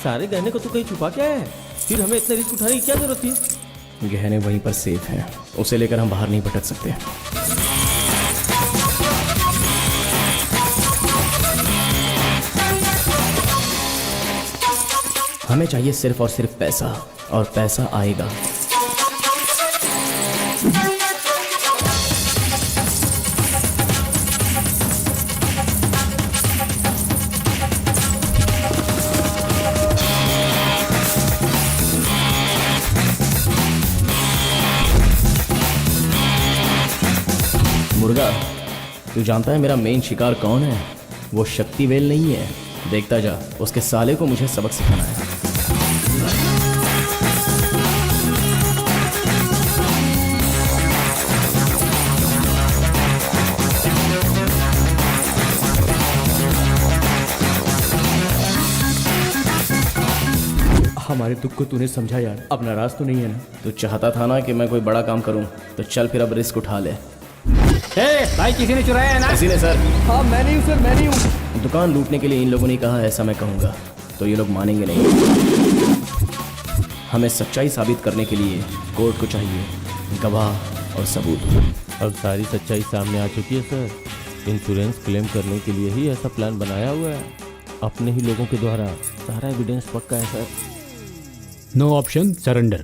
सारे गहने को तू कहीं छुपा क्या है? फिर हमें इतना रिस्क उठाने की क्या जरूरत थी? गहने वहीं पर सेफ हैं, उसे लेकर हम बाहर नहीं भटक सकते। हमें चाहिए सिर्फ और सिर्फ पैसा, और पैसा आएगा। मुर्गा, तू जानता है मेरा मेन शिकार कौन है? वो शक्तिवेल नहीं है। देखता जा, उसके साले को मुझे सबक सिखाना है। हमारे दुख को तूने समझा यार, अब नाराज तो नहीं है ना? तू चाहता था ना कि मैं कोई बड़ा काम करूं, तो चल फिर अब रिस्क उठा ले। भाई किसी ने चुराया है ना? किसी ने सर। हाँ मैं नहीं हूँ सर, मैं नहीं हूँ। दुकान लूटने के लिए इन लोगों ने कहा, ऐसा मैं कहूँगा तो ये लोग मानेंगे नहीं। हमें सच्चाई साबित करने के लिए कोर्ट को चाहिए गवाह और सबूत। अब सारी सच्चाई सामने आ चुकी है सर। इंश्योरेंस क्लेम करने के लिए ही ऐसा प्लान बनाया हुआ है, अपने ही लोगों के द्वारा। सारा एविडेंस पक्का है सर। No option, surrender.